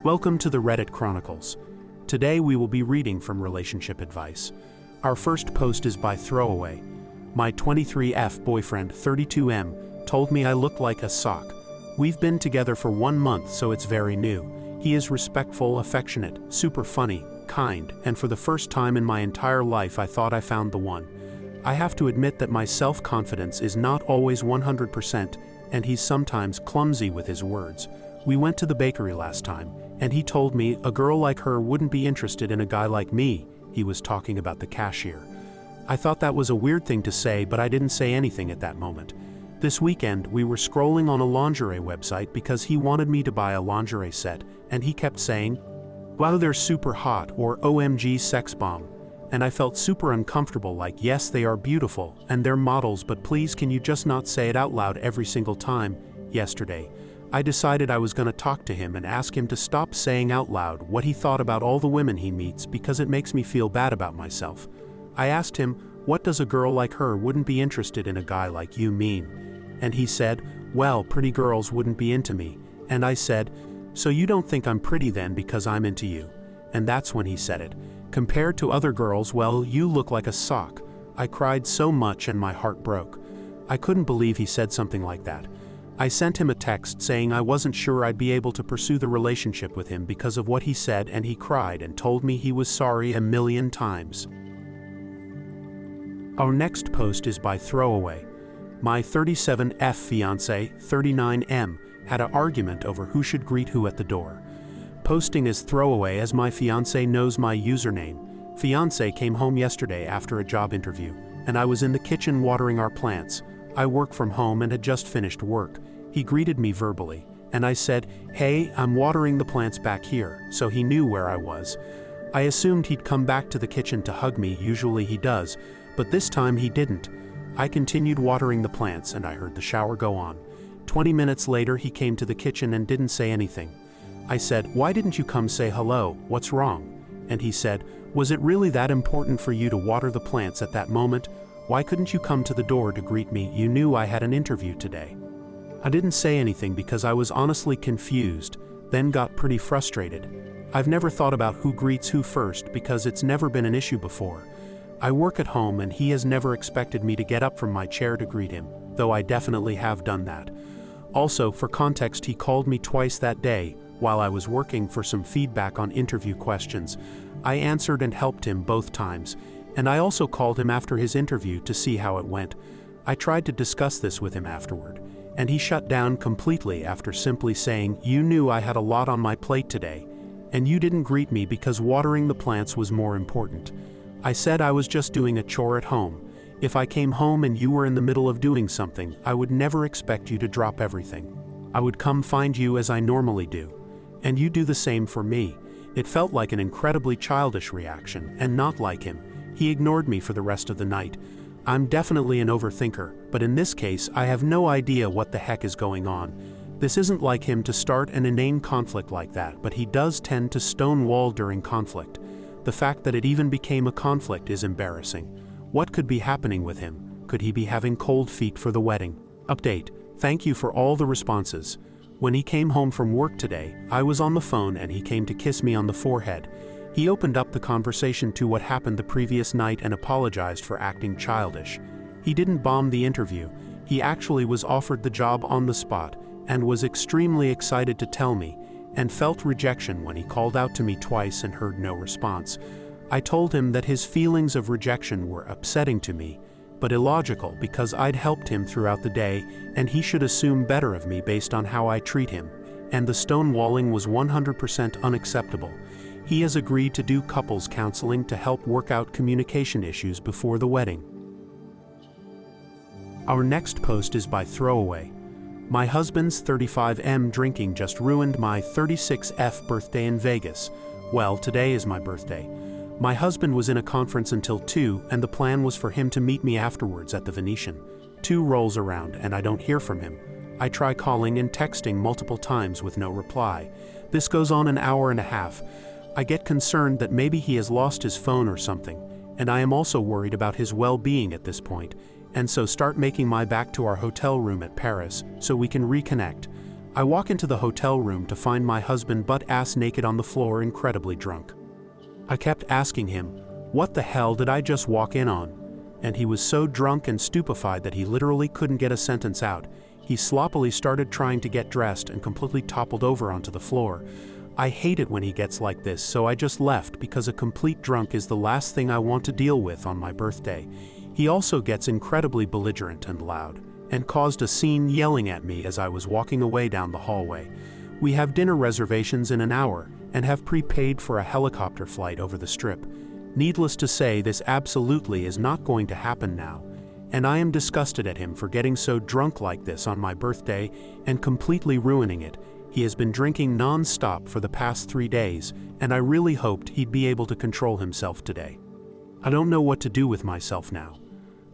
Welcome to the Reddit Chronicles. Today we will be reading from Relationship Advice. Our first post is by Throwaway. My 23F boyfriend, 32M, told me I looked like a sock. We've been together for 1 month, so it's very new. He is respectful, affectionate, super funny, kind, and for the first time in my entire life I thought I found the one. I have to admit that my self-confidence is not always 100%, and he's sometimes clumsy with his words. We went to the bakery last time, and he told me a girl like her wouldn't be interested in a guy like me. He was talking about the cashier. I thought that was a weird thing to say, but I didn't say anything at that moment. This weekend, we were scrolling on a lingerie website because he wanted me to buy a lingerie set, and he kept saying, "Wow, they're super hot," or "OMG sex bomb." And I felt super uncomfortable, like, yes, they are beautiful, and they're models, but please can you just not say it out loud every single time? Yesterday, I decided I was going to talk to him and ask him to stop saying out loud what he thought about all the women he meets because it makes me feel bad about myself. I asked him, what does a girl like her wouldn't be interested in a guy like you mean? And he said, well, pretty girls wouldn't be into me. And I said, so you don't think I'm pretty then because I'm into you? And that's when he said it. Compared to other girls, well, you look like a sock. I cried so much and my heart broke. I couldn't believe he said something like that. I sent him a text saying I wasn't sure I'd be able to pursue the relationship with him because of what he said, and he cried and told me he was sorry a million times. Our next post is by Throwaway. My 37F fiance, 39M, had an argument over who should greet who at the door. Posting as Throwaway as my fiance knows my username. Fiance came home yesterday after a job interview, and I was in the kitchen watering our plants. I work from home and had just finished work. He greeted me verbally, and I said, hey, I'm watering the plants back here, so he knew where I was. I assumed he'd come back to the kitchen to hug me, usually he does, but this time he didn't. I continued watering the plants and I heard the shower go on. 20 minutes later he came to the kitchen and didn't say anything. I said, why didn't you come say hello, what's wrong? And he said, was it really that important for you to water the plants at that moment? Why couldn't you come to the door to greet me? You knew I had an interview today. I didn't say anything because I was honestly confused, then got pretty frustrated. I've never thought about who greets who first because it's never been an issue before. I work at home and he has never expected me to get up from my chair to greet him, though I definitely have done that. Also, for context, he called me twice that day while I was working for some feedback on interview questions. I answered and helped him both times, and I also called him after his interview to see how it went. I tried to discuss this with him afterward, and he shut down completely after simply saying, you knew I had a lot on my plate today, and you didn't greet me because watering the plants was more important. I said I was just doing a chore at home. If I came home and you were in the middle of doing something, I would never expect you to drop everything. I would come find you as I normally do. And you do the same for me. It felt like an incredibly childish reaction, and not like him. He ignored me for the rest of the night. I'm definitely an overthinker, but in this case, I have no idea what the heck is going on. This isn't like him to start an inane conflict like that, but he does tend to stonewall during conflict. The fact that it even became a conflict is embarrassing. What could be happening with him? Could he be having cold feet for the wedding? Update. Thank you for all the responses. When he came home from work today, I was on the phone and he came to kiss me on the forehead. He opened up the conversation to what happened the previous night and apologized for acting childish. He didn't bomb the interview. He actually was offered the job on the spot and was extremely excited to tell me, and felt rejection when he called out to me twice and heard no response. I told him that his feelings of rejection were upsetting to me, but illogical because I'd helped him throughout the day and he should assume better of me based on how I treat him, and the stonewalling was 100% unacceptable. He has agreed to do couples counseling to help work out communication issues before the wedding. Our next post is by Throwaway. My husband's 35M drinking just ruined my 36F birthday in Vegas. Well, today is my birthday. My husband was in a conference until 2, and the plan was for him to meet me afterwards at the Venetian. 2 rolls around and I don't hear from him. I try calling and texting multiple times with no reply. This goes on an hour and a half. I get concerned that maybe he has lost his phone or something, and I am also worried about his well-being at this point, and so start making my back to our hotel room at Paris so we can reconnect. I walk into the hotel room to find my husband butt-ass naked on the floor, incredibly drunk. I kept asking him, "What the hell did I just walk in on?" And he was so drunk and stupefied that he literally couldn't get a sentence out. He sloppily started trying to get dressed and completely toppled over onto the floor. I hate it when he gets like this, so I just left because a complete drunk is the last thing I want to deal with on my birthday. He also gets incredibly belligerent and loud, and caused a scene yelling at me as I was walking away down the hallway. We have dinner reservations in an hour, and have prepaid for a helicopter flight over the Strip. Needless to say, this absolutely is not going to happen now, and I am disgusted at him for getting so drunk like this on my birthday and completely ruining it. He has been drinking non-stop for the past 3 days, and I really hoped he'd be able to control himself today. I don't know what to do with myself now.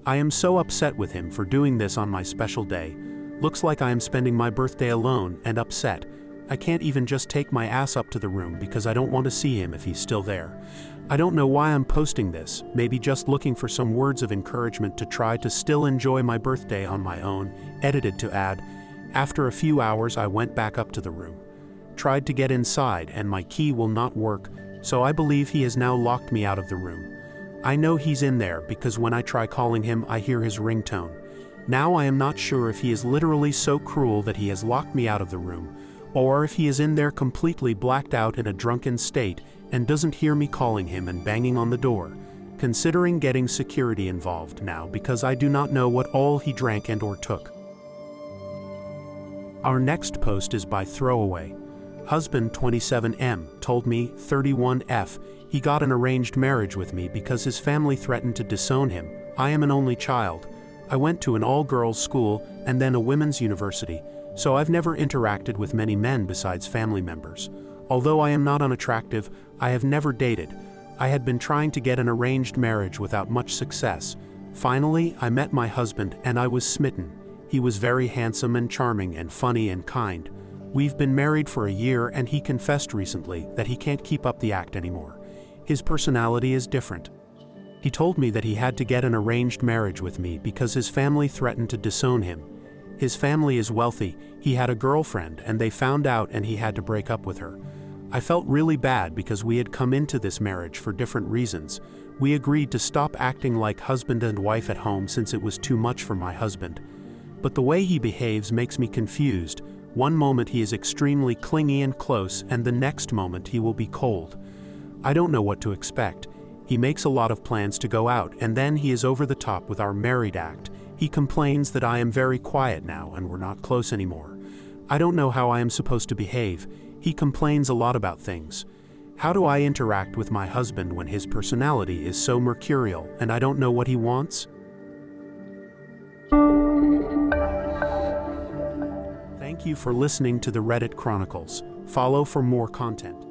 I am so upset with him for doing this on my special day. Looks like I am spending my birthday alone and upset. I can't even just take my ass up to the room because I don't want to see him if he's still there. I don't know why I'm posting this, maybe just looking for some words of encouragement to try to still enjoy my birthday on my own, edited to add. After a few hours I went back up to the room. Tried to get inside and my key will not work, so I believe he has now locked me out of the room. I know he's in there because when I try calling him I hear his ringtone. Now I am not sure if he is literally so cruel that he has locked me out of the room, or if he is in there completely blacked out in a drunken state and doesn't hear me calling him and banging on the door, considering getting security involved now because I do not know what all he drank and or took. Our next post is by Throwaway. Husband 27M told me 31F he got an arranged marriage with me because his family threatened to disown him. I am an only child. I went to an all-girls school and then a women's university, so I've never interacted with many men besides family members. Although I am not unattractive, I have never dated. I had been trying to get an arranged marriage without much success. Finally, I met my husband and I was smitten. He was very handsome and charming and funny and kind. We've been married for a year and he confessed recently that he can't keep up the act anymore. His personality is different. He told me that he had to get an arranged marriage with me because his family threatened to disown him. His family is wealthy, he had a girlfriend and they found out and he had to break up with her. I felt really bad because we had come into this marriage for different reasons. We agreed to stop acting like husband and wife at home since it was too much for my husband. But the way he behaves makes me confused. One moment he is extremely clingy and close and the next moment he will be cold. I don't know what to expect. He makes a lot of plans to go out and then he is over the top with our married act. He complains that I am very quiet now and we're not close anymore. I don't know how I am supposed to behave. He complains a lot about things. How do I interact with my husband when his personality is so mercurial and I don't know what he wants? Thank you for listening to the Reddit Chronicles. Follow for more content.